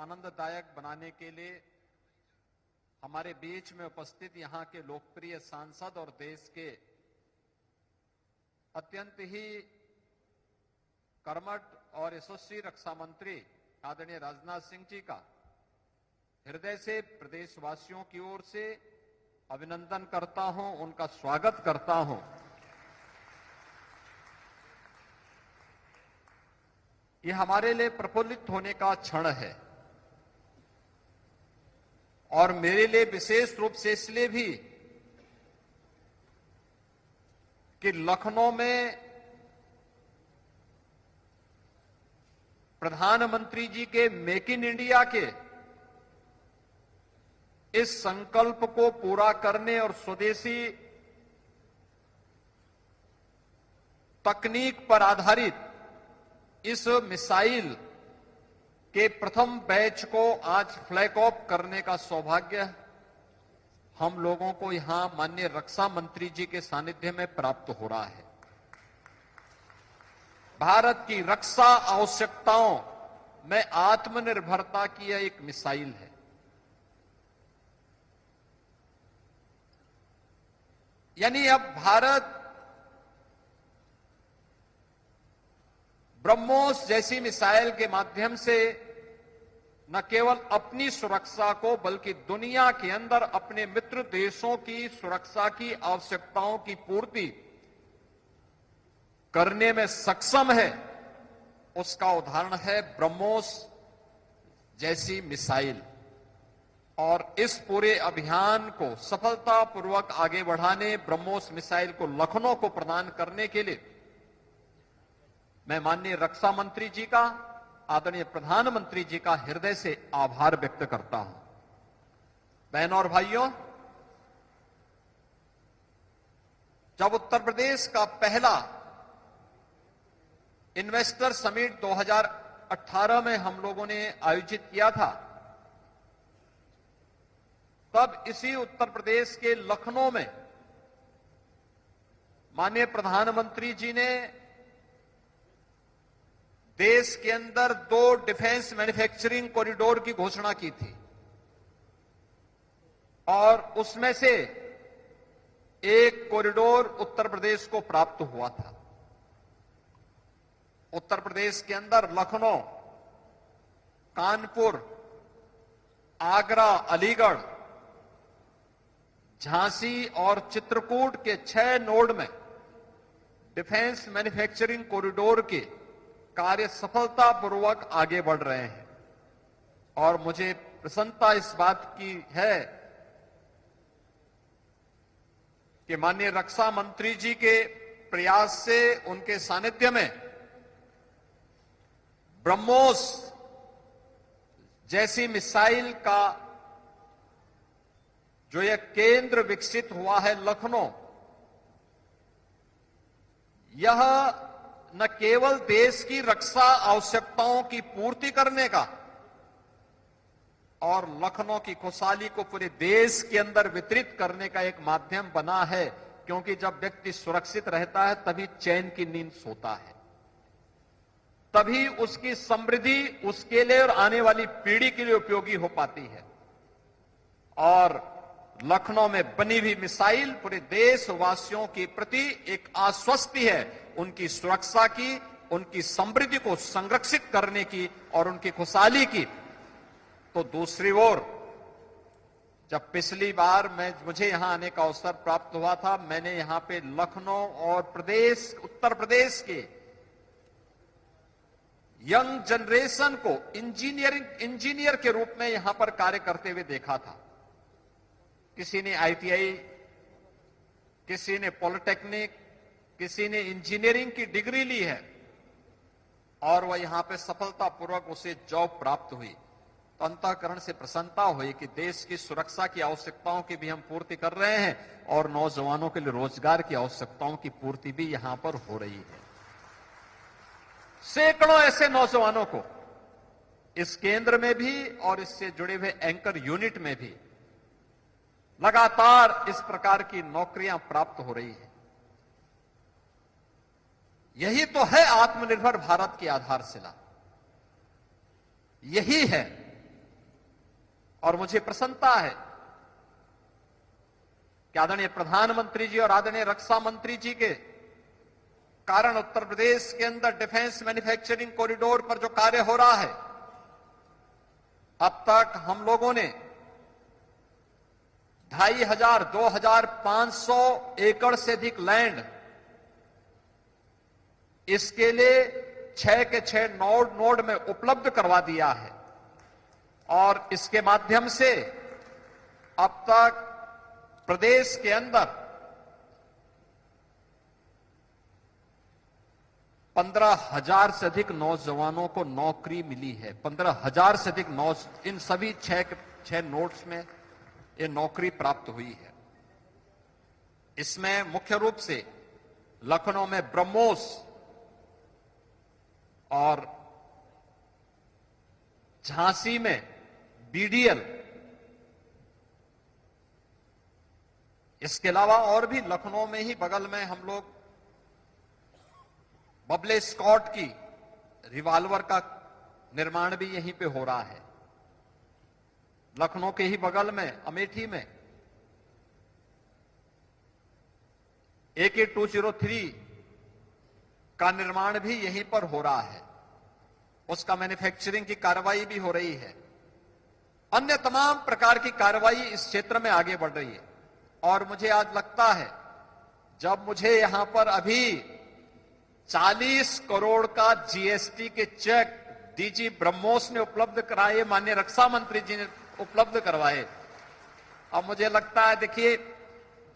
आनंददायक बनाने के लिए हमारे बीच में उपस्थित यहां के लोकप्रिय सांसद और देश के अत्यंत ही कर्मठ और यशस्वी रक्षा मंत्री आदरणीय राजनाथ सिंह जी का हृदय से प्रदेशवासियों की ओर से अभिनंदन करता हूं, उनका स्वागत करता हूं। यह हमारे लिए प्रफुल्लित होने का क्षण है और मेरे लिए विशेष रूप से इसलिए भी कि लखनऊ में प्रधानमंत्री जी के मेक इन इंडिया के इस संकल्प को पूरा करने और स्वदेशी तकनीक पर आधारित इस मिसाइल के प्रथम बैच को आज फ्लैग ऑफ करने का सौभाग्य हम लोगों को यहां माननीय रक्षा मंत्री जी के सानिध्य में प्राप्त हो रहा है। भारत की रक्षा आवश्यकताओं में आत्मनिर्भरता की यह एक मिसाइल है। यानी अब भारत ब्रह्मोस जैसी मिसाइल के माध्यम से न केवल अपनी सुरक्षा को बल्कि दुनिया के अंदर अपने मित्र देशों की सुरक्षा की आवश्यकताओं की पूर्ति करने में सक्षम है। उसका उदाहरण है ब्रह्मोस जैसी मिसाइल। और इस पूरे अभियान को सफलतापूर्वक आगे बढ़ाने, ब्रह्मोस मिसाइल को लखनऊ को प्रदान करने के लिए मैं माननीय रक्षा मंत्री जी का, आदरणीय प्रधानमंत्री जी का हृदय से आभार व्यक्त करता हूं। बहनों और भाइयों, जब उत्तर प्रदेश का पहला इन्वेस्टर समिट 2018 में हम लोगों ने आयोजित किया था, तब इसी उत्तर प्रदेश के लखनऊ में माननीय प्रधानमंत्री जी ने देश के अंदर 2 डिफेंस मैन्युफैक्चरिंग कॉरिडोर की घोषणा की थी और उसमें से एक कॉरिडोर उत्तर प्रदेश को प्राप्त हुआ था। उत्तर प्रदेश के अंदर लखनऊ, कानपुर, आगरा, अलीगढ़, झांसी और चित्रकूट के 6 नोड में डिफेंस मैन्युफैक्चरिंग कॉरिडोर के कार्य सफलतापूर्वक आगे बढ़ रहे हैं। और मुझे प्रसन्नता इस बात की है कि माननीय रक्षा मंत्री जी के प्रयास से, उनके सानिध्य में ब्रह्मोस जैसी मिसाइल का जो यह केंद्र विकसित हुआ है लखनऊ, यह न केवल देश की रक्षा आवश्यकताओं की पूर्ति करने का और लखनऊ की खुशहाली को पूरे देश के अंदर वितरित करने का एक माध्यम बना है, क्योंकि जब व्यक्ति सुरक्षित रहता है तभी चैन की नींद सोता है, तभी उसकी समृद्धि उसके लिए और आने वाली पीढ़ी के लिए उपयोगी हो पाती है। और लखनऊ में बनी हुई मिसाइल पूरे देशवासियों के प्रति एक आश्वस्ति है, उनकी सुरक्षा की, उनकी समृद्धि को संरक्षित करने की और उनकी खुशहाली की। तो दूसरी ओर, जब पिछली बार मुझे यहां आने का अवसर प्राप्त हुआ था, मैंने यहां पे लखनऊ और उत्तर प्रदेश के यंग जनरेशन को इंजीनियर के रूप में यहां पर कार्य करते हुए देखा था। किसी ने ITI, किसी ने पॉलिटेक्निक, किसी ने इंजीनियरिंग की डिग्री ली है और वह यहां पे सफलतापूर्वक उसे जॉब प्राप्त हुई। तो अंतःकरण से प्रसन्नता हुई कि देश की सुरक्षा की आवश्यकताओं की भी हम पूर्ति कर रहे हैं और नौजवानों के लिए रोजगार की आवश्यकताओं की पूर्ति भी यहां पर हो रही है। सैकड़ों ऐसे नौजवानों को इस केंद्र में भी और इससे जुड़े हुए एंकर यूनिट में भी लगातार इस प्रकार की नौकरियां प्राप्त हो रही है। यही तो है आत्मनिर्भर भारत की आधारशिला। यही है और मुझे प्रसन्नता है कि आदरणीय प्रधानमंत्री जी और आदरणीय रक्षा मंत्री जी के कारण उत्तर प्रदेश के अंदर डिफेंस मैन्युफैक्चरिंग कॉरिडोर पर जो कार्य हो रहा है, अब तक हम लोगों ने 2500 2500 एकड़ से अधिक लैंड इसके लिए 6 के 6 नोड में उपलब्ध करवा दिया है और इसके माध्यम से अब तक प्रदेश के अंदर 15,000 से अधिक नौजवानों को नौकरी मिली है। 15,000 से अधिक इन सभी 6 नोड्स में ये नौकरी प्राप्त हुई है। इसमें मुख्य रूप से लखनऊ में ब्रह्मोस और झांसी में बीडीएल, इसके अलावा और भी लखनऊ में ही बगल में हम लोग बबले स्कॉट की रिवॉल्वर का निर्माण भी यहीं पे हो रहा है। लखनऊ के ही बगल में अमेठी में AK-203 का निर्माण भी यहीं पर हो रहा है, उसका मैन्युफैक्चरिंग की कार्रवाई भी हो रही है। अन्य तमाम प्रकार की कार्रवाई इस क्षेत्र में आगे बढ़ रही है और मुझे आज लगता है जब मुझे यहां पर अभी 40 करोड़ का जीएसटी के चेक डीजी ब्रह्मोस ने उपलब्ध कराए, माननीय रक्षा मंत्री जी ने उपलब्ध करवाए। अब मुझे लगता है, देखिए,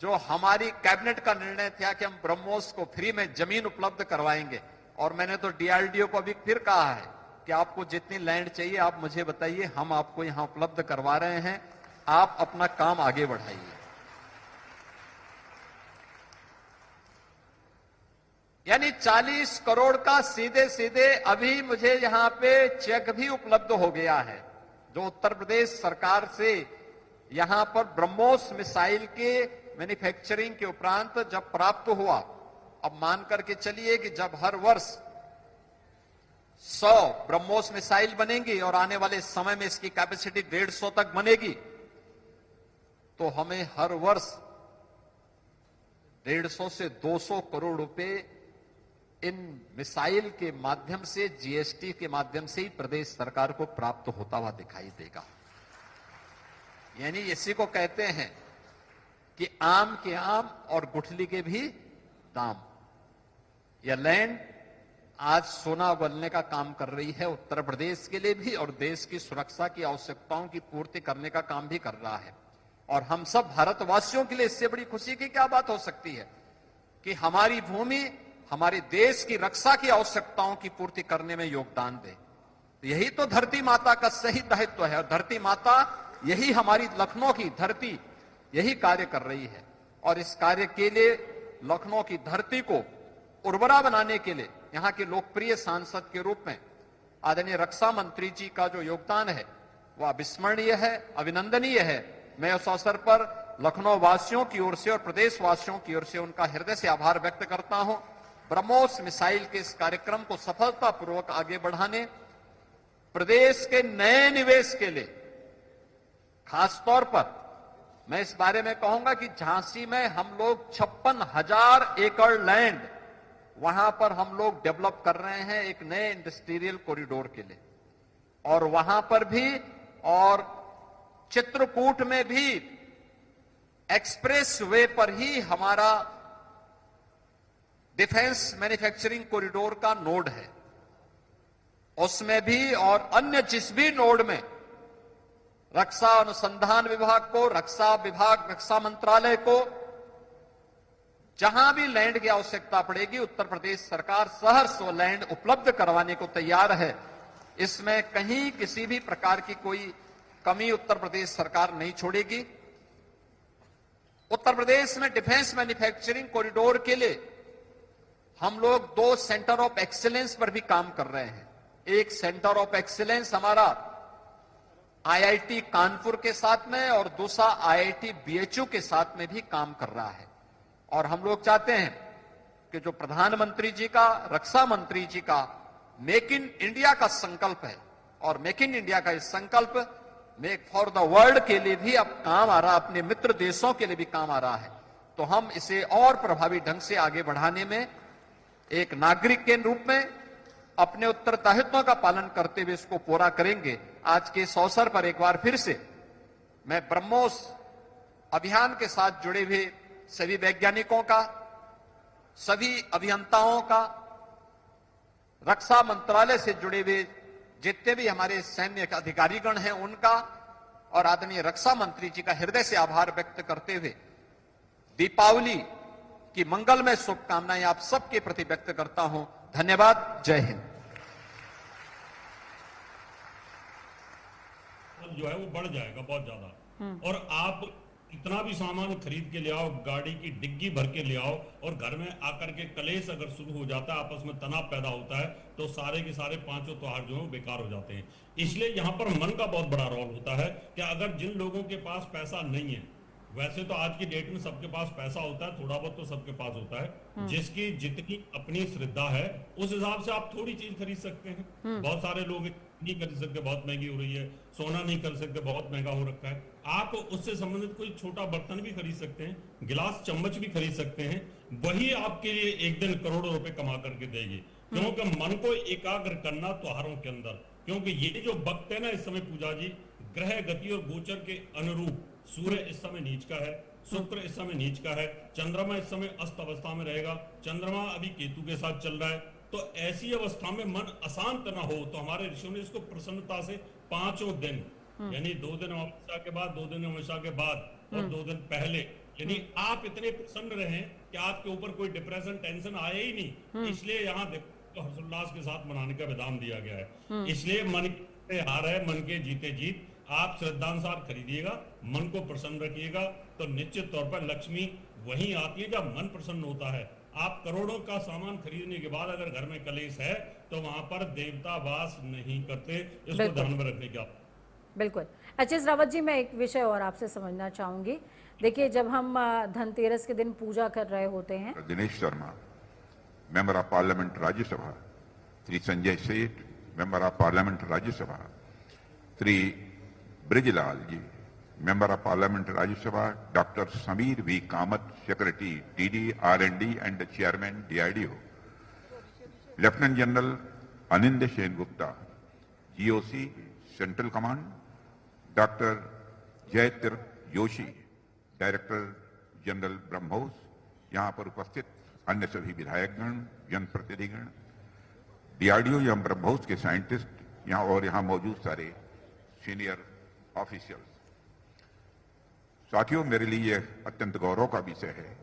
जो हमारी कैबिनेट का निर्णय था कि हम ब्रह्मोस को फ्री में जमीन उपलब्ध करवाएंगे, और मैंने तो डीआरडीओ को अभी फिर कहा है कि आपको जितनी लैंड चाहिए आप मुझे बताइए, हम आपको यहां उपलब्ध करवा रहे हैं, आप अपना काम आगे बढ़ाइए। यानी 40 करोड़ का सीधे सीधे अभी मुझे यहां पे चेक भी उपलब्ध हो गया है, जो उत्तर प्रदेश सरकार से यहां पर ब्रह्मोस मिसाइल के मैन्युफैक्चरिंग के उपरांत जब प्राप्त हुआ। अब मान करके चलिए कि जब हर वर्ष 100 ब्रह्मोस मिसाइल बनेंगी और आने वाले समय में इसकी कैपेसिटी 150 तक बनेगी, तो हमें हर वर्ष 150 से 200 करोड़ रुपए इन मिसाइल के माध्यम से, जीएसटी के माध्यम से ही प्रदेश सरकार को प्राप्त होता हुआ दिखाई देगा। यानी इसी को कहते हैं कि आम के आम और गुठली के भी दाम। यह लैंड आज सोना उगलने का काम कर रही है, उत्तर प्रदेश के लिए भी और देश की सुरक्षा की आवश्यकताओं की पूर्ति करने का काम भी कर रहा है। और हम सब भारतवासियों के लिए इससे बड़ी खुशी की क्या बात हो सकती है कि हमारी भूमि हमारे देश की रक्षा की आवश्यकताओं की पूर्ति करने में योगदान दे। यही तो धरती माता का सही दायित्व है, और धरती माता यही हमारी लखनऊ की धरती यही कार्य कर रही है। और इस कार्य के लिए लखनऊ की धरती को उर्वरा बनाने के लिए यहां के लोकप्रिय सांसद के रूप में आदरणीय रक्षा मंत्री जी का जो योगदान है वह अविस्मरणीय है, अभिनंदनीय है। मैं उस अवसर पर लखनऊ वासियों की ओर से और प्रदेश वासियों की ओर से उनका हृदय से आभार व्यक्त करता हूं। ब्रह्मोस मिसाइल के इस कार्यक्रम को सफलतापूर्वक आगे बढ़ाने, प्रदेश के नए निवेश के लिए खासतौर पर मैं इस बारे में कहूंगा कि झांसी में हम लोग 56,000 एकड़ लैंड वहां पर हम लोग डेवलप कर रहे हैं एक नए इंडस्ट्रियल कॉरिडोर के लिए, और वहां पर भी और चित्रकूट में भी एक्सप्रेस वे पर ही हमारा डिफेंस मैन्युफैक्चरिंग कॉरिडोर का नोड है। उसमें भी और अन्य जिस भी नोड में रक्षा अनुसंधान विभाग को, रक्षा विभाग, रक्षा मंत्रालय को जहां भी लैंड की आवश्यकता पड़ेगी, उत्तर प्रदेश सरकार सहर्ष वो लैंड उपलब्ध करवाने को तैयार है। इसमें कहीं किसी भी प्रकार की कोई कमी उत्तर प्रदेश सरकार नहीं छोड़ेगी। उत्तर प्रदेश में डिफेंस मैन्युफैक्चरिंग कॉरिडोर के लिए हम लोग 2 सेंटर ऑफ एक्सीलेंस पर भी काम कर रहे हैं। एक सेंटर ऑफ एक्सीलेंस हमारा आईआईटी कानपुर के साथ में और दूसरा आईआईटी बीएचयू के साथ में भी काम कर रहा है। और हम लोग चाहते हैं कि जो प्रधानमंत्री जी का, रक्षा मंत्री जी का मेक इन इंडिया का संकल्प है, और मेक इन इंडिया का इस संकल्प मेक फॉर द वर्ल्ड के लिए भी अब काम आ रहा, अपने मित्र देशों के लिए भी काम आ रहा है। तो हम इसे और प्रभावी ढंग से आगे बढ़ाने में एक नागरिक के रूप में अपने उत्तरदायित्वों का पालन करते हुए इसको पूरा करेंगे। आज के इस अवसर पर एक बार फिर से मैं ब्रह्मोस अभियान के साथ जुड़े हुए सभी वैज्ञानिकों का, सभी अभियंताओं का, रक्षा मंत्रालय से जुड़े हुए जितने भी हमारे सैन्य अधिकारीगण हैं उनका और आदरणीय रक्षा मंत्री जी का हृदय से आभार व्यक्त करते हुए दीपावली की मंगलमय शुभकामनाएं आप सबके प्रति व्यक्त करता हूं। धन्यवाद। जय हिंद। जो है वो बढ़ जाएगा बहुत ज्यादा, और आप इतना भी सामान खरीद के ले आओ, गाड़ी की डिग्गी भर के ले आओ, और घर में आकर के कलेश अगर शुरू हो जाता है, आपस में तनाव पैदा होता है, तो सारे के सारे पांचों त्योहार जो है बेकार हो जाते हैं। इसलिए यहाँ पर मन का बहुत बड़ा रोल होता है कि अगर जिन लोगों के पास पैसा नहीं है, वैसे तो आज की डेट में सबके पास पैसा होता है, थोड़ा बहुत तो सबके पास होता है, जिसकी जितनी अपनी श्रद्धा है उस हिसाब से आप थोड़ी चीज खरीद सकते हैं। बहुत सारे लोग नहीं खरीद सकते, बहुत महंगी हो रही है, सोना नहीं कर सकते, बहुत महंगा हो रखा है। आप उससे संबंधित कोई छोटा बर्तन भी खरीद सकते हैं, गिलास चम्मच भी खरीद सकते हैं, वही आपके लिए एक दिन करोड़ों रुपए कमा करके देगी। क्योंकि मन को एकाग्र करना त्योहारों के अंदर, क्योंकि ये जो वक्त है ना इस समय पूजा जी, ग्रह गति और गोचर के अनुरूप सूर्य इस समय नीच का है, शुक्र इस समय नीच का है, चंद्रमा इस समय अस्त अवस्था में रहेगा, चंद्रमा अभी केतु के साथ चल रहा है। तो ऐसी अवस्था में मन अशांत न हो, तो हमारे ऋषियों ने इसको प्रसन्नता से 5 दिन, यानी 2 दिन अमावस्या के बाद, 2 दिन अमावस्या के बाद और 2 दिन पहले, यानी आप इतने प्रसन्न रहें कि आपके ऊपर कोई डिप्रेशन टेंशन आया ही नहीं। इसलिए यहाँ देखो तो हर्षोल्लास के साथ मनाने का विधान दिया गया है। इसलिए मन के हार है, मन के जीते जीत। आप श्रद्धानुसार खरीदिएगा, मन को प्रसन्न रखिएगा, तो निश्चित तौर पर लक्ष्मी वहीं आती है जब मन प्रसन्न होता है। आप करोड़ों का सामान खरीदने के बाद अगर घर में कलेश है तो वहां पर देवता वास नहीं करते, इसको ध्यान में रखने की। बिल्कुल। एच.एस. रावत जी, मैं एक विषय और आपसे समझना चाहूंगी। देखिए, जब हम धनतेरस के दिन पूजा कर रहे होते हैं, Dinesh Sharma, member of parliament Rajya Sabha, Shri Sanjay Seth, member of parliament Rajya Sabha, Shri Brijlal ji, member of parliament Rajya Sabha, doctor Sameer V Kamat, secretary DD R&D and chairman DRDO, lieutenant general Anindya Sengupta, GOC central command, doctor Jayateerth Joshi, director general BrahMos, यहां पर उपस्थित अन्य सभी विधायकगण, जनप्रतिनिधिगण, DRDO या ब्रह्मोस के साइंटिस्ट यहां और यहां मौजूद सारे सीनियर ऑफिशियल्स। साथियों, मेरे लिए अत्यंत गौरव का विषय है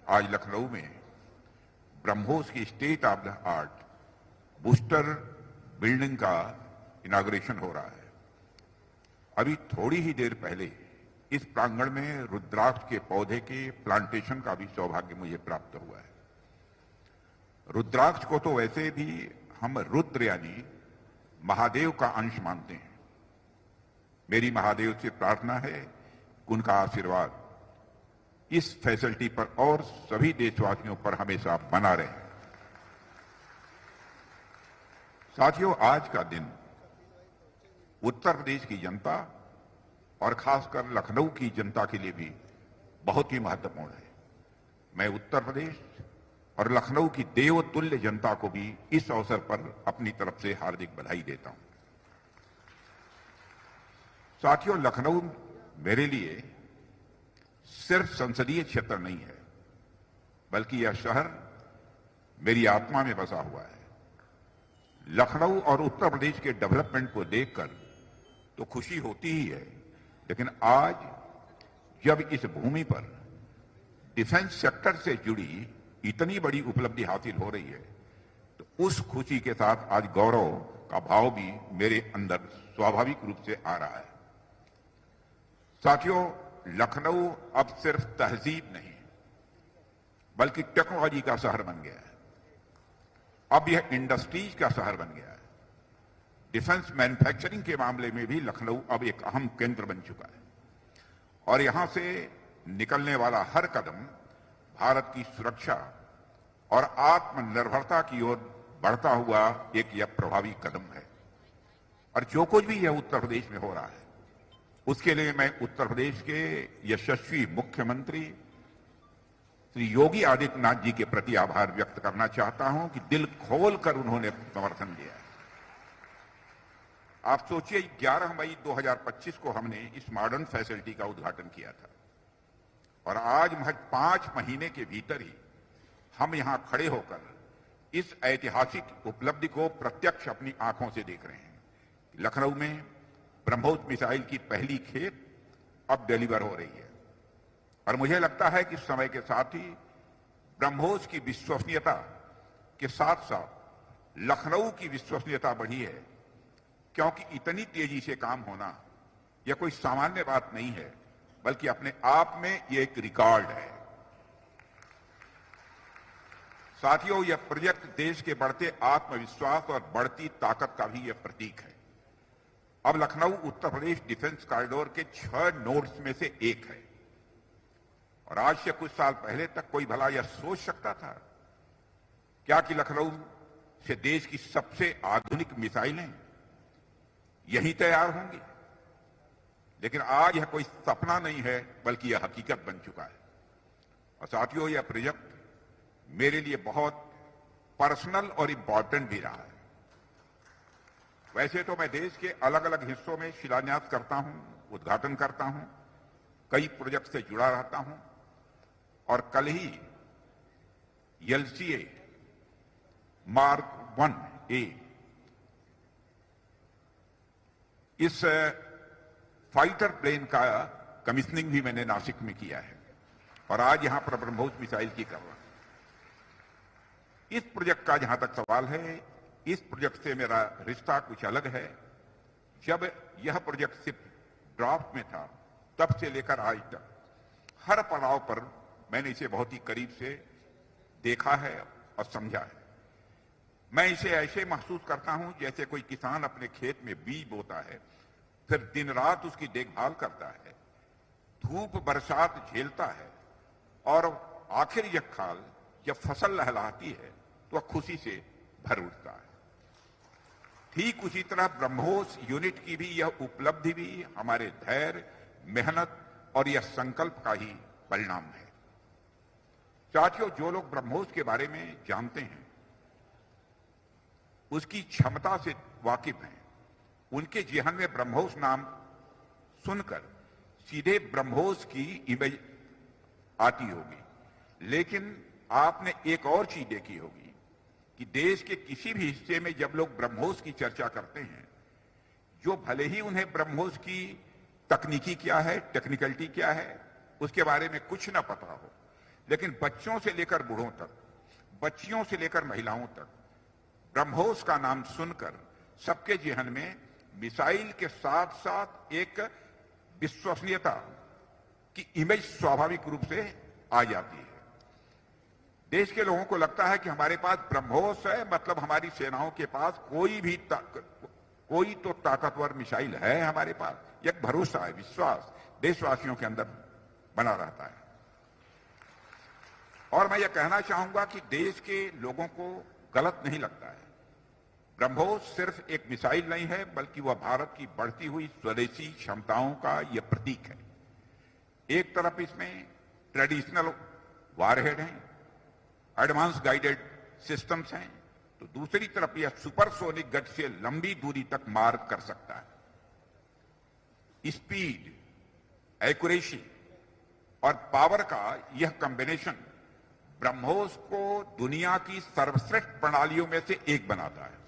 आज लखनऊ में ब्रह्मोस की state of the art booster building का इनाग्रेशन हो रहा है। अभी थोड़ी ही देर पहले इस प्रांगण में रुद्राक्ष के पौधे के प्लांटेशन का भी सौभाग्य मुझे प्राप्त हुआ है। रुद्राक्ष को तो वैसे भी हम रुद्र यानी महादेव का अंश मानते हैं। मेरी महादेव से प्रार्थना है कि उनका आशीर्वाद इस फैसिलिटी पर और सभी देशवासियों पर हमेशा बना रहे। साथियों, आज का दिन उत्तर प्रदेश की जनता और खासकर लखनऊ की जनता के लिए भी बहुत ही महत्वपूर्ण है। मैं उत्तर प्रदेश और लखनऊ की देवतुल्य जनता को भी इस अवसर पर अपनी तरफ से हार्दिक बधाई देता हूं। साथियों, लखनऊ मेरे लिए सिर्फ संसदीय क्षेत्र नहीं है, बल्कि यह शहर मेरी आत्मा में बसा हुआ है। लखनऊ और उत्तर प्रदेश के डेवलपमेंट को देखकर तो खुशी होती ही है, लेकिन आज जब इस भूमि पर डिफेंस सेक्टर से जुड़ी इतनी बड़ी उपलब्धि हासिल हो रही है, तो उस खुशी के साथ आज गौरव का भाव भी मेरे अंदर स्वाभाविक रूप से आ रहा है। साथियों, लखनऊ अब सिर्फ तहजीब नहीं बल्कि टेक्नोलॉजी का शहर बन गया है। अब यह इंडस्ट्रीज का शहर बन गया है। डिफेंस मैन्युफैक्चरिंग के मामले में भी लखनऊ अब एक अहम केंद्र बन चुका है और यहां से निकलने वाला हर कदम भारत की सुरक्षा और आत्मनिर्भरता की ओर बढ़ता हुआ एक यह प्रभावी कदम है। और जो कुछ भी यह उत्तर प्रदेश में हो रहा है, उसके लिए मैं उत्तर प्रदेश के यशस्वी मुख्यमंत्री श्री योगी आदित्यनाथ जी के प्रति आभार व्यक्त करना चाहता हूं कि दिल खोलकर उन्होंने समर्थन दिया है। आप सोचिए 11 मई 2025 को हमने इस मॉडर्न फैसिलिटी का उद्घाटन किया था और आज महज 5 महीने के भीतर ही हम यहां खड़े होकर इस ऐतिहासिक उपलब्धि को प्रत्यक्ष अपनी आंखों से देख रहे हैं। लखनऊ में ब्रह्मोस मिसाइल की पहली खेप अब डिलीवर हो रही है और मुझे लगता है कि समय के साथ ही ब्रह्मोस की विश्वसनीयता के साथ साथ लखनऊ की विश्वसनीयता बढ़ी है, क्योंकि इतनी तेजी से काम होना यह कोई सामान्य बात नहीं है, बल्कि अपने आप में यह एक रिकॉर्ड है। साथियों, यह प्रोजेक्ट देश के बढ़ते आत्मविश्वास और बढ़ती ताकत का भी यह प्रतीक है। अब लखनऊ उत्तर प्रदेश डिफेंस कॉरिडोर के 6 नोड्स में से एक है और आज से कुछ साल पहले तक कोई भला यह सोच सकता था क्या कि लखनऊ से देश की सबसे आधुनिक मिसाइलें यहीं तैयार होंगी। लेकिन आज यह कोई सपना नहीं है, बल्कि यह हकीकत बन चुका है। और साथियों, यह प्रोजेक्ट मेरे लिए बहुत पर्सनल और इंपॉर्टेंट भी रहा है। वैसे तो मैं देश के अलग अलग हिस्सों में शिलान्यास करता हूं, उद्घाटन करता हूं, कई प्रोजेक्ट से जुड़ा रहता हूं और कल ही LCA Mark 1A इस फाइटर प्लेन का कमीशनिंग भी मैंने नासिक में किया है और आज यहां पर ब्रह्मोस मिसाइल की कर रहा हूं। इस प्रोजेक्ट का जहां तक सवाल है, इस प्रोजेक्ट से मेरा रिश्ता कुछ अलग है। जब यह प्रोजेक्ट सिर्फ ड्राफ्ट में था, तब से लेकर आज तक हर पड़ाव पर मैंने इसे बहुत ही करीब से देखा है और समझा है। मैं इसे ऐसे महसूस करता हूं जैसे कोई किसान अपने खेत में बीज बोता है, फिर दिन रात उसकी देखभाल करता है, धूप बरसात झेलता है और आखिर यह खाल जब फसल लहलहाती है तो वह खुशी से भर उठता है। ठीक उसी तरह ब्रह्मोस यूनिट की भी यह उपलब्धि भी हमारे धैर्य, मेहनत और यह संकल्प का ही परिणाम है। साथियों, जो लोग ब्रह्मोस के बारे में जानते हैं, उसकी क्षमता से वाकिफ हैं, उनके जेहन में ब्रह्मोस नाम सुनकर सीधे ब्रह्मोस की इमेज आती होगी। लेकिन आपने एक और चीज देखी होगी कि देश के किसी भी हिस्से में जब लोग ब्रह्मोस की चर्चा करते हैं, जो भले ही उन्हें ब्रह्मोस की तकनीकी क्या है, टेक्निकलिटी क्या है, उसके बारे में कुछ ना पता हो, लेकिन बच्चों से लेकर बूढ़ों तक, बच्चियों से लेकर महिलाओं तक ब्रह्मोस का नाम सुनकर सबके जेहन में मिसाइल के साथ साथ एक विश्वसनीयता की इमेज स्वाभाविक रूप से आ जाती है। देश के लोगों को लगता है कि हमारे पास ब्रह्मोस है, मतलब हमारी सेनाओं के पास कोई तो ताकतवर मिसाइल है हमारे पास। एक भरोसा है, विश्वास देशवासियों के अंदर बना रहता है। और मैं ये कहना चाहूंगा कि देश के लोगों को गलत नहीं लगता है। ब्रह्मोस सिर्फ एक मिसाइल नहीं है, बल्कि वह भारत की बढ़ती हुई स्वदेशी क्षमताओं का यह प्रतीक है। एक तरफ इसमें ट्रेडिशनल वारहेड हैं, एडवांस गाइडेड सिस्टम्स हैं, तो दूसरी तरफ यह सुपरसोनिक गति से लंबी दूरी तक मार कर सकता है। स्पीड, एक्यूरेसी और पावर का यह कॉम्बिनेशन ब्रह्मोस को दुनिया की सर्वश्रेष्ठ प्रणालियों में से एक बनाता है।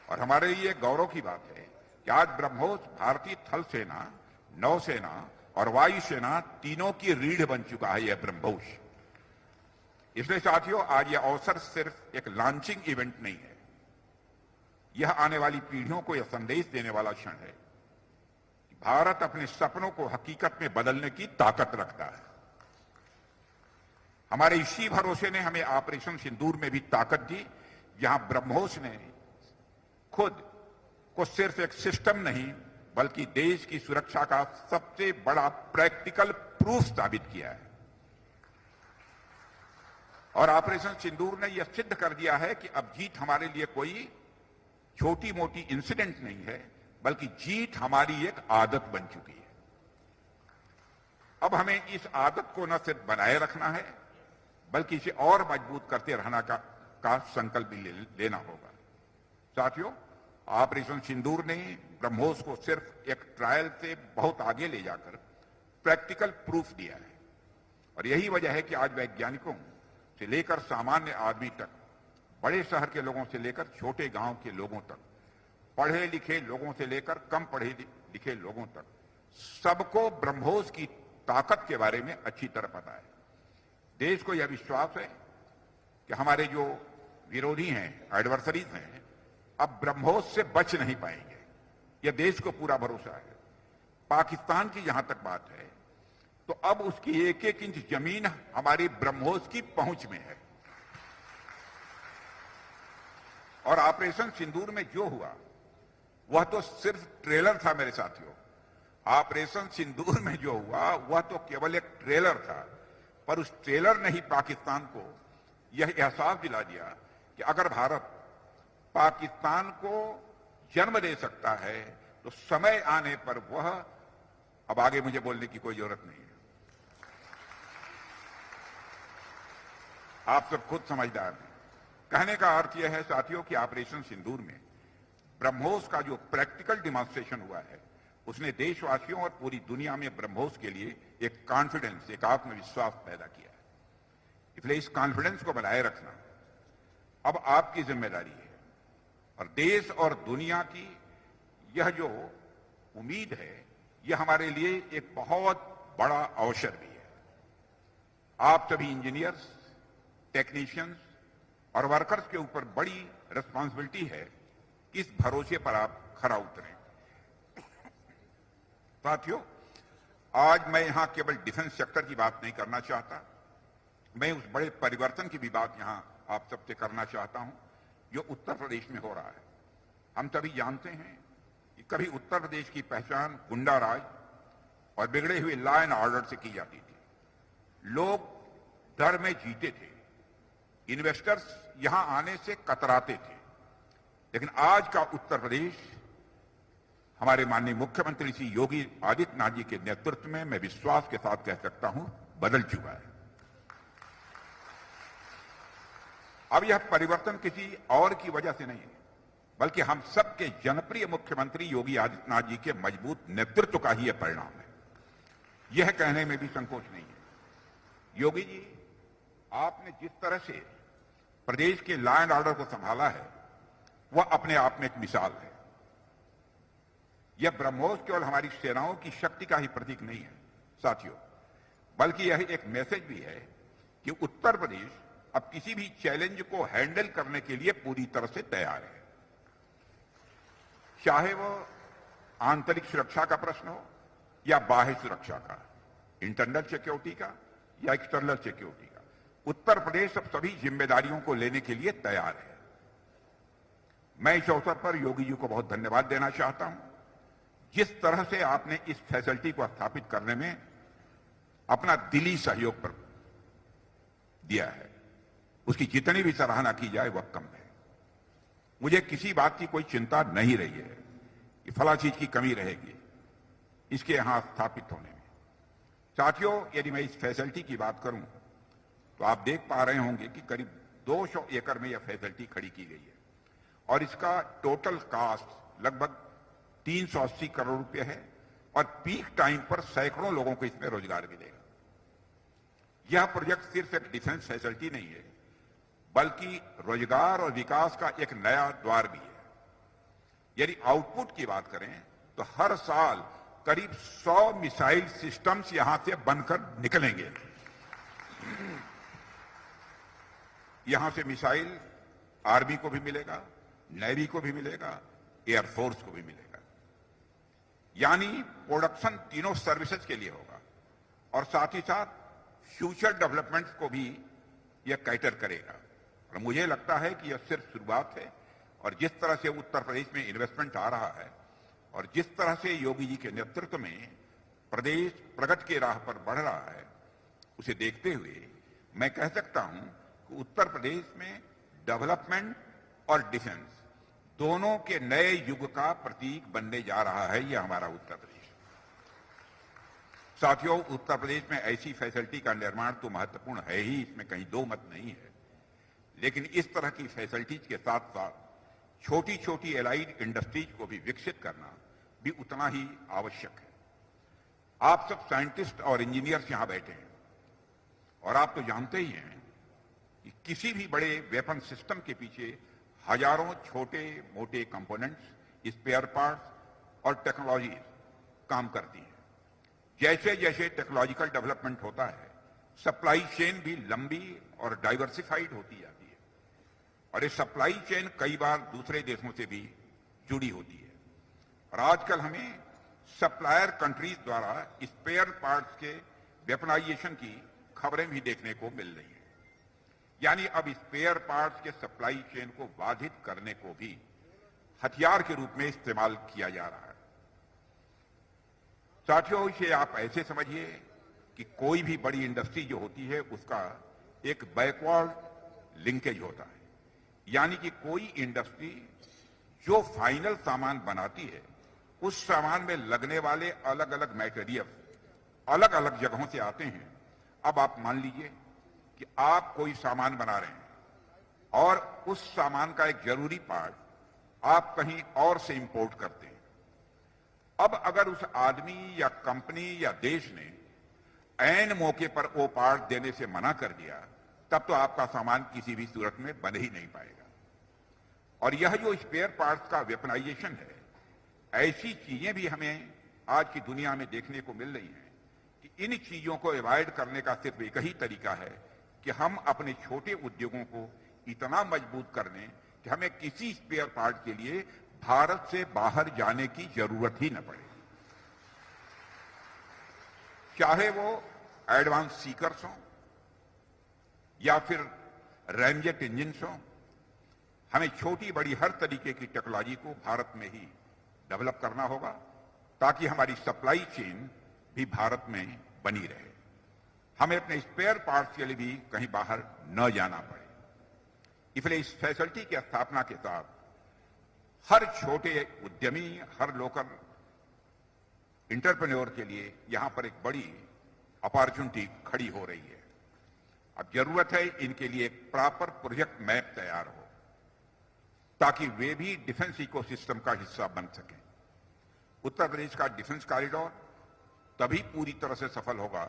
और हमारे लिए गौरव की बात है कि आज ब्रह्मोस भारतीय थल सेना, नौसेना और वायुसेना तीनों की रीढ़ बन चुका है। यह ब्रह्मोस, इसलिए साथियों, आज यह अवसर सिर्फ एक लॉन्चिंग इवेंट नहीं है, यह आने वाली पीढ़ियों को यह संदेश देने वाला क्षण है कि भारत अपने सपनों को हकीकत में बदलने की ताकत रखता है। हमारे इसी भरोसे ने हमें ऑपरेशन सिंदूर में भी ताकत दी, जहां ब्रह्मोस ने खुद को सिर्फ एक सिस्टम नहीं, बल्कि देश की सुरक्षा का सबसे बड़ा प्रैक्टिकल प्रूफ साबित किया है। और ऑपरेशन सिंदूर ने यह सिद्ध कर दिया है कि अब जीत हमारे लिए कोई छोटी मोटी इंसिडेंट नहीं है, बल्कि जीत हमारी एक आदत बन चुकी है। अब हमें इस आदत को न सिर्फ बनाए रखना है, बल्कि इसे और मजबूत करते रहना का संकल्प भी लेना होगा। साथियों, ऑपरेशन सिंदूर ने ब्रह्मोस को सिर्फ एक ट्रायल से बहुत आगे ले जाकर प्रैक्टिकल प्रूफ दिया है, और यही वजह है कि आज वैज्ञानिकों से लेकर सामान्य आदमी तक, बड़े शहर के लोगों से लेकर छोटे गांव के लोगों तक, पढ़े लिखे लोगों से लेकर कम पढ़े लिखे लोगों तक, सबको ब्रह्मोस की ताकत के बारे में अच्छी तरह पता है। देश को यह विश्वास है कि हमारे जो विरोधी हैं, एडवर्सरीज हैं, अब ब्रह्मोस से बच नहीं पाएंगे। यह देश को पूरा भरोसा है। पाकिस्तान की जहां तक बात है, तो अब उसकी एक एक इंच जमीन हमारी ब्रह्मोस की पहुंच में है। और ऑपरेशन सिंदूर में जो हुआ वह तो सिर्फ ट्रेलर था मेरे साथियों। ऑपरेशन सिंदूर में जो हुआ वह तो केवल एक ट्रेलर था, पर उस ट्रेलर ने ही पाकिस्तान को यह एहसास दिला दिया कि अगर भारत पाकिस्तान को जन्म दे सकता है तो समय आने पर वह, अब आगे मुझे बोलने की कोई जरूरत नहीं है, आप सब खुद समझदार हैं। कहने का अर्थ यह है साथियों कि ऑपरेशन सिंदूर में ब्रह्मोस का जो प्रैक्टिकल डिमॉन्स्ट्रेशन हुआ है, उसने देशवासियों और पूरी दुनिया में ब्रह्मोस के लिए एक कॉन्फिडेंस, एक आत्मविश्वास पैदा किया है। इसलिए इस कॉन्फिडेंस को बनाए रखना अब आपकी जिम्मेदारी है, और देश और दुनिया की यह जो उम्मीद है, यह हमारे लिए एक बहुत बड़ा अवसर भी है। आप सभी इंजीनियर्स, टेक्नीशियंस और वर्कर्स के ऊपर बड़ी रिस्पॉन्सिबिलिटी है कि इस भरोसे पर आप खरा उतरें। साथियों, आज मैं यहां केवल डिफेंस सेक्टर की बात नहीं करना चाहता, मैं उस बड़े परिवर्तन की भी बात यहां आप सबसे करना चाहता हूं जो उत्तर प्रदेश में हो रहा है। हम सभी जानते हैं कि कभी उत्तर प्रदेश की पहचान गुंडा राज और बिगड़े हुए लॉ एंड ऑर्डर से की जाती थी। लोग डर में जीते थे, इन्वेस्टर्स यहां आने से कतराते थे। लेकिन आज का उत्तर प्रदेश हमारे माननीय मुख्यमंत्री श्री योगी आदित्यनाथ जी के नेतृत्व में, मैं विश्वास के साथ कह सकता हूं, बदल चुका है। अब यह परिवर्तन किसी और की वजह से नहीं है, बल्कि हम सबके जनप्रिय मुख्यमंत्री योगी आदित्यनाथ जी के मजबूत नेतृत्व का ही यह परिणाम है। यह कहने में भी संकोच नहीं है। योगी जी, आपने जिस तरह से प्रदेश के लॉ एंड ऑर्डर को संभाला है, वह अपने आप में एक मिसाल है। यह ब्रह्मोस केवल हमारी सेनाओं की शक्ति का ही प्रतीक नहीं है साथियों, बल्कि यह एक मैसेज भी है कि उत्तर प्रदेश अब किसी भी चैलेंज को हैंडल करने के लिए पूरी तरह से तैयार है। चाहे वो आंतरिक सुरक्षा का प्रश्न हो या बाह्य सुरक्षा का, इंटरनल सिक्योरिटी का या एक्सटर्नल सिक्योरिटी का, उत्तर प्रदेश अब सभी जिम्मेदारियों को लेने के लिए तैयार है। मैं इस अवसर पर योगी जी को बहुत धन्यवाद देना चाहता हूं। जिस तरह से आपने इस फैसिलिटी को स्थापित करने में अपना दिली सहयोग पर दिया है, उसकी जितनी भी सराहना की जाए वह कम है। मुझे किसी बात की कोई चिंता नहीं रही है कि फला चीज की कमी रहेगी इसके यहां स्थापित होने में। साथियों, यदि मैं इस फैसिलिटी की बात करूं तो आप देख पा रहे होंगे कि करीब 200 एकड़ में यह फैसिलिटी खड़ी की गई है, और इसका टोटल कास्ट लगभग 380 करोड़ रुपए है, और पीक टाइम पर सैकड़ों लोगों को इसमें रोजगार मिलेगा। यह प्रोजेक्ट सिर्फ एक डिफेंस फैसिलिटी नहीं है, बल्कि रोजगार और विकास का एक नया द्वार भी है। यदि आउटपुट की बात करें तो हर साल करीब 100 मिसाइल सिस्टम्स यहां से बनकर निकलेंगे। यहां से मिसाइल आर्मी को भी मिलेगा, नेवी को भी मिलेगा, एयरफोर्स को भी मिलेगा। यानी प्रोडक्शन तीनों सर्विसेज के लिए होगा, और साथ ही साथ फ्यूचर डेवलपमेंट को भी यह कैटर करेगा। और मुझे लगता है कि यह सिर्फ शुरुआत है, और जिस तरह से उत्तर प्रदेश में इन्वेस्टमेंट आ रहा है और जिस तरह से योगी जी के नेतृत्व में प्रदेश प्रगति के राह पर बढ़ रहा है, उसे देखते हुए मैं कह सकता हूं कि उत्तर प्रदेश में डेवलपमेंट और डिफेंस दोनों के नए युग का प्रतीक बनने जा रहा है यह हमारा उत्तर प्रदेश। साथियों, उत्तर प्रदेश में ऐसी फैसिलिटी का निर्माण तो महत्वपूर्ण है ही, इसमें कहीं दो मत नहीं है, लेकिन इस तरह की फैसिलिटीज के साथ साथ छोटी छोटी एलाइड इंडस्ट्रीज को भी विकसित करना भी उतना ही आवश्यक है। आप सब साइंटिस्ट और इंजीनियर्स यहां बैठे हैं और आप तो जानते ही हैं कि किसी भी बड़े वेपन सिस्टम के पीछे हजारों छोटे मोटे कंपोनेंट्स, स्पेयर पार्ट्स और टेक्नोलॉजी काम करती हैं। जैसे जैसे टेक्नोलॉजिकल डेवलपमेंट होता है, सप्लाई चेन भी लंबी और डाइवर्सिफाइड होती जाती है और ये सप्लाई चेन कई बार दूसरे देशों से भी जुड़ी होती है। और आजकल हमें सप्लायर कंट्रीज द्वारा स्पेयर पार्ट्स के वेपनाइजेशन की खबरें भी देखने को मिल रही हैं। यानी अब स्पेयर पार्ट्स के सप्लाई चेन को बाधित करने को भी हथियार के रूप में इस्तेमाल किया जा रहा है। साथियों, इसे आप ऐसे समझिए कि कोई भी बड़ी इंडस्ट्री जो होती है उसका एक बैकवर्ड लिंकेज होता है। यानी कि कोई इंडस्ट्री जो फाइनल सामान बनाती है, उस सामान में लगने वाले अलग अलग मटेरियल अलग अलग जगहों से आते हैं। अब आप मान लीजिए कि आप कोई सामान बना रहे हैं और उस सामान का एक जरूरी पार्ट आप कहीं और से इंपोर्ट करते हैं। अब अगर उस आदमी या कंपनी या देश ने ऐन मौके पर वो पार्ट देने से मना कर दिया, तब तो आपका सामान किसी भी सूरत में बन ही नहीं पाएगा। और यह जो स्पेयर पार्ट्स का वेपनाइजेशन है, ऐसी चीजें भी हमें आज की दुनिया में देखने को मिल रही हैं कि इन चीजों को अवॉइड करने का सिर्फ एक ही तरीका है कि हम अपने छोटे उद्योगों को इतना मजबूत कर लें कि हमें किसी स्पेयर पार्ट के लिए भारत से बाहर जाने की जरूरत ही न पड़े। चाहे वो एडवांस सीकर्स हों या फिर रैमजेट इंजन हों, हमें छोटी बड़ी हर तरीके की टेक्नोलॉजी को भारत में ही डेवलप करना होगा ताकि हमारी सप्लाई चेन भी भारत में बनी रहे। हमें अपने स्पेयर पार्ट्स के लिए भी कहीं बाहर न जाना पड़े। इसलिए इस फैसिलिटी की स्थापना के साथ हर छोटे उद्यमी, हर लोकल इंटरप्रेन्योर के लिए यहां पर एक बड़ी अपॉर्चुनिटी खड़ी हो रही है। अब जरूरत है इनके लिए एक प्रॉपर प्रोजेक्ट मैप तैयार हो ताकि वे भी डिफेंस इकोसिस्टम का हिस्सा बन सकें। उत्तर प्रदेश का डिफेंस कॉरिडोर तभी पूरी तरह से सफल होगा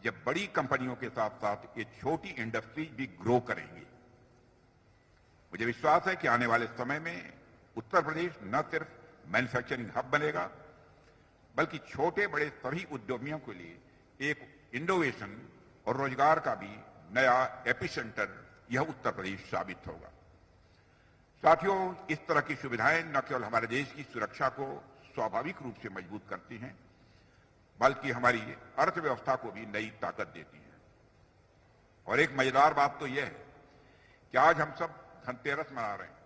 जब बड़ी कंपनियों के साथ साथ ये छोटी इंडस्ट्रीज भी ग्रो करेंगी। मुझे विश्वास है कि आने वाले समय में उत्तर प्रदेश न सिर्फ मैन्युफैक्चरिंग हब बनेगा बल्कि छोटे बड़े सभी उद्यमियों के लिए एक इनोवेशन और रोजगार का भी नया एपिसेंटर यह उत्तर प्रदेश साबित होगा। साथियों, इस तरह की सुविधाएं न केवल हमारे देश की सुरक्षा को स्वाभाविक रूप से मजबूत करती हैं बल्कि हमारी अर्थव्यवस्था को भी नई ताकत देती हैं। और एक मजेदार बात तो यह है कि आज हम सब धनतेरस मना रहे हैं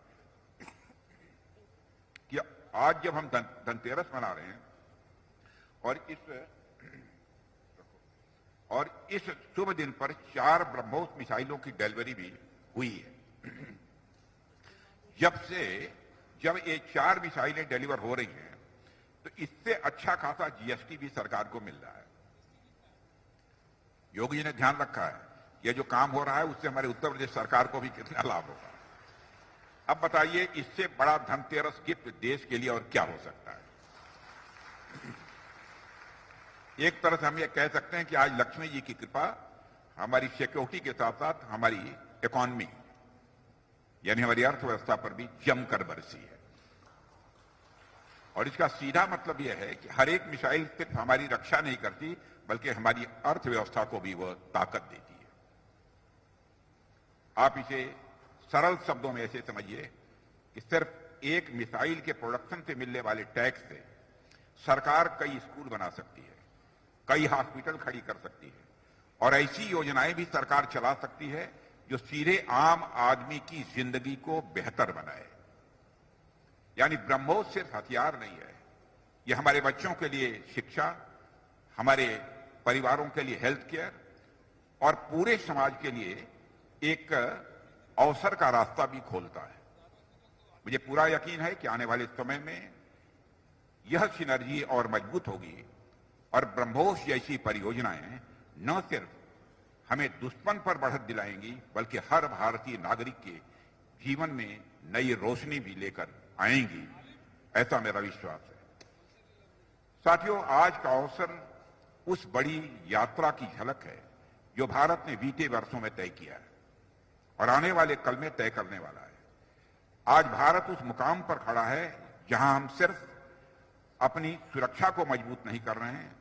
कि आज जब हम धनतेरस मना रहे हैं और इस शुभ दिन पर 4 ब्रह्मोस मिसाइलों की डिलीवरी भी हुई है। जब ये 4 मिसाइलें डिलीवर हो रही हैं तो इससे अच्छा खासा जीएसटी भी सरकार को मिल रहा है। योगी जी ने ध्यान रखा है ये जो काम हो रहा है उससे हमारे उत्तर प्रदेश सरकार को भी कितना लाभ होगा। अब बताइए इससे बड़ा धनतेरस गिफ्ट देश के लिए और क्या हो सकता है। एक तरह से हम ये कह सकते हैं कि आज लक्ष्मी जी की कृपा हमारी सिक्योरिटी के साथ साथ हमारी इकोनॉमी यानी हमारी अर्थव्यवस्था पर भी जमकर बरसी है। और इसका सीधा मतलब यह है कि हर एक मिसाइल सिर्फ हमारी रक्षा नहीं करती बल्कि हमारी अर्थव्यवस्था को भी वह ताकत देती है। आप इसे सरल शब्दों में ऐसे समझिए कि सिर्फ एक मिसाइल के प्रोडक्शन से मिलने वाले टैक्स से सरकार कई स्कूल बना सकती है, कई हॉस्पिटल खड़ी कर सकती है और ऐसी योजनाएं भी सरकार चला सकती है जो सीधे आम आदमी की जिंदगी को बेहतर बनाए। यानी ब्रह्मोस सिर्फ हथियार नहीं है, यह हमारे बच्चों के लिए शिक्षा, हमारे परिवारों के लिए हेल्थ केयर और पूरे समाज के लिए एक अवसर का रास्ता भी खोलता है। मुझे पूरा यकीन है कि आने वाले समय में यह सिनर्जी और मजबूत होगी और ब्रह्मोस जैसी परियोजनाएं न सिर्फ हमें दुश्मन पर बढ़त दिलाएंगी बल्कि हर भारतीय नागरिक के जीवन में नई रोशनी भी लेकर आएंगी, ऐसा मेरा विश्वास है। साथियों, आज का अवसर उस बड़ी यात्रा की झलक है जो भारत ने बीते वर्षों में तय किया है और आने वाले कल में तय करने वाला है। आज भारत उस मुकाम पर खड़ा है जहां हम सिर्फ अपनी सुरक्षा को मजबूत नहीं कर रहे हैं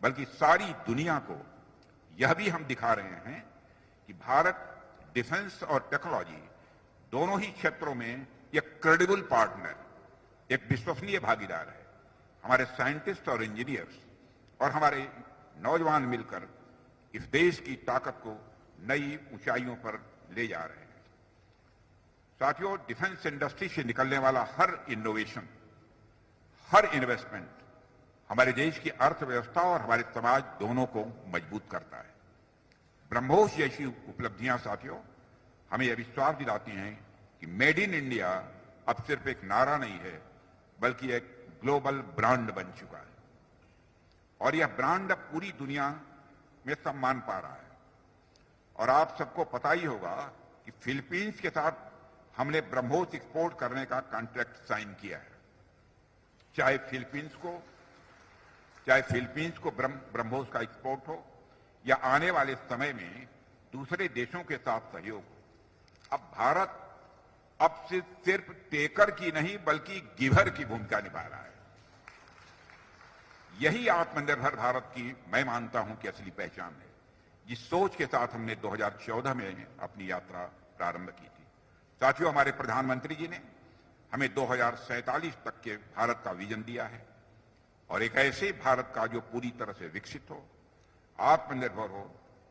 बल्कि सारी दुनिया को यह भी हम दिखा रहे हैं कि भारत डिफेंस और टेक्नोलॉजी दोनों ही क्षेत्रों में एक क्रेडिबल पार्टनर, एक विश्वसनीय भागीदार है। हमारे साइंटिस्ट और इंजीनियर्स और हमारे नौजवान मिलकर इस देश की ताकत को नई ऊंचाइयों पर ले जा रहे हैं। साथियों, डिफेंस इंडस्ट्री से निकलने वाला हर इनोवेशन, हर इन्वेस्टमेंट हमारे देश की अर्थव्यवस्था और हमारे समाज दोनों को मजबूत करता है। ब्रह्मोस जैसी उपलब्धियां साथियों हमें यह विश्वास दिलाती हैं कि मेड इन इंडिया अब सिर्फ एक नारा नहीं है बल्कि एक ग्लोबल ब्रांड बन चुका है और यह ब्रांड अब पूरी दुनिया में सम्मान पा रहा है। और आप सबको पता ही होगा कि फिलीपींस के साथ हमने ब्रह्मोस एक्सपोर्ट करने का कॉन्ट्रैक्ट साइन किया है। चाहे फिलीपींस को ब्रह्मोस का एक्सपोर्ट हो या आने वाले समय में दूसरे देशों के साथ सहयोग हो, अब भारत अब सिर्फ टेकर की नहीं बल्कि गिवर की भूमिका निभा रहा है। यही आत्मनिर्भर भारत की मैं मानता हूं कि असली पहचान है, जिस सोच के साथ हमने 2014 में अपनी यात्रा प्रारंभ की थी। साथियों, हमारे प्रधानमंत्री जी ने हमें 2047 तक के भारत का विजन दिया है और एक ऐसे भारत का जो पूरी तरह से विकसित हो, आत्मनिर्भर हो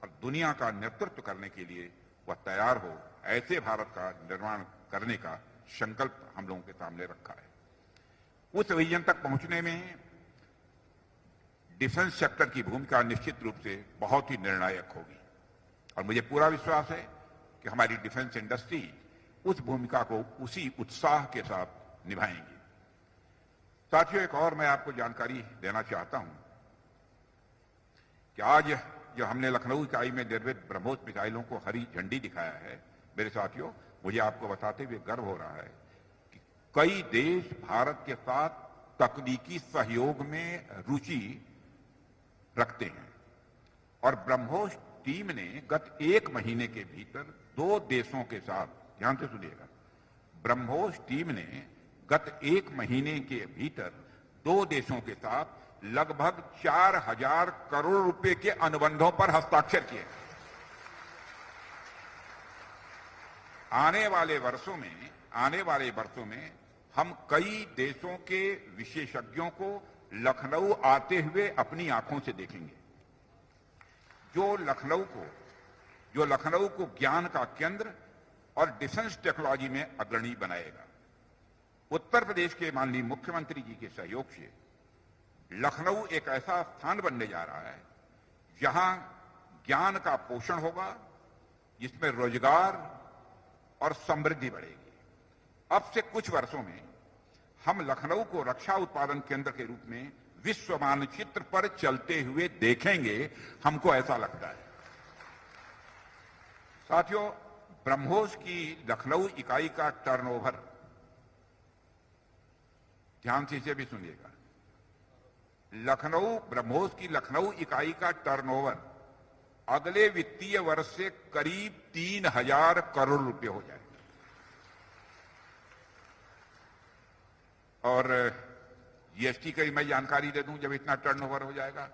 और दुनिया का नेतृत्व करने के लिए वह तैयार हो, ऐसे भारत का निर्माण करने का संकल्प हम लोगों के सामने रखा है। उस विजन तक पहुंचने में डिफेंस सेक्टर की भूमिका निश्चित रूप से बहुत ही निर्णायक होगी और मुझे पूरा विश्वास है कि हमारी डिफेंस इंडस्ट्री उस भूमिका को उसी उत्साह के साथ निभाएंगी। साथियों, एक और मैं आपको जानकारी देना चाहता हूं कि आज जो हमने लखनऊ इकाई में निर्मित ब्रह्मोस मिसाइलों को हरी झंडी दिखाया है, मेरे साथियों, मुझे आपको बताते हुए गर्व हो रहा है कि कई देश भारत के साथ तकनीकी सहयोग में रुचि रखते हैं और ब्रह्मोस टीम ने गत 1 महीने के भीतर 2 देशों के साथ, ध्यान से सुनिएगा, ब्रह्मोस टीम ने गत 1 महीने के भीतर 2 देशों के साथ लगभग 4000 करोड़ रुपए के अनुबंधों पर हस्ताक्षर किए। आने वाले वर्षों में हम कई देशों के विशेषज्ञों को लखनऊ आते हुए अपनी आंखों से देखेंगे, जो लखनऊ को ज्ञान का केंद्र और डिफेंस टेक्नोलॉजी में अग्रणी बनाएगा। उत्तर प्रदेश के माननीय मुख्यमंत्री जी के सहयोग से लखनऊ एक ऐसा स्थान बनने जा रहा है जहां ज्ञान का पोषण होगा, जिसमें रोजगार और समृद्धि बढ़ेगी। अब से कुछ वर्षों में हम लखनऊ को रक्षा उत्पादन केंद्र के रूप में विश्व मानचित्र पर चलते हुए देखेंगे, हमको ऐसा लगता है। साथियों, ब्रह्मोस की लखनऊ इकाई का टर्नओवर, ध्यान से इसे भी सुनिएगा, ब्रह्मोस की लखनऊ इकाई का टर्नओवर अगले वित्तीय वर्ष से करीब 3000 करोड़ रुपए हो जाएगा। और जीएसटी की मैं जानकारी दे दूं, जब इतना टर्नओवर हो जाएगा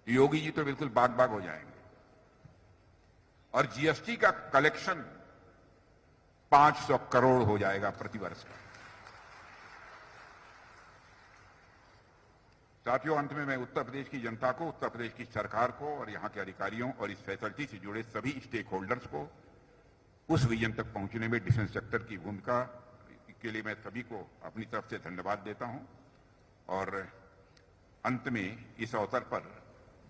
योगी जी तो बिल्कुल बाग बाग हो जाएंगे। और जीएसटी का कलेक्शन 500 करोड़ हो जाएगा प्रतिवर्ष का। साथियों, अंत में मैं उत्तर प्रदेश की जनता को, उत्तर प्रदेश की सरकार को और यहां के अधिकारियों और इस फैसिलिटी से जुड़े सभी स्टेक होल्डर्स को उस विजन तक पहुंचने में डिफेंस सेक्टर की भूमिका के लिए मैं सभी को अपनी तरफ से धन्यवाद देता हूं। और अंत में इस अवसर पर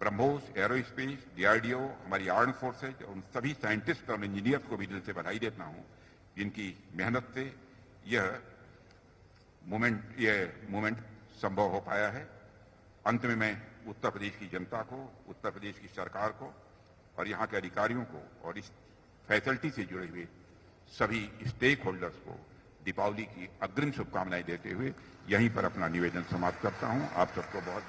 ब्रह्मोस, एरोस्पेस, डीआरडीओ, हमारी आर्म फोर्सेज और उन सभी साइंटिस्ट और इंजीनियर्स को भी दिल से बधाई देता हूं, जिनकी मेहनत से यह मूवमेंट संभव हो पाया है। अंत में मैं उत्तर प्रदेश की जनता को, उत्तर प्रदेश की सरकार को और यहाँ के अधिकारियों को और इस फैसिलिटी से जुड़े हुए सभी स्टेक होल्डर्स को दीपावली की अग्रिम शुभकामनाएं देते हुए यहीं पर अपना निवेदन समाप्त करता हूं। आप सबको बहुत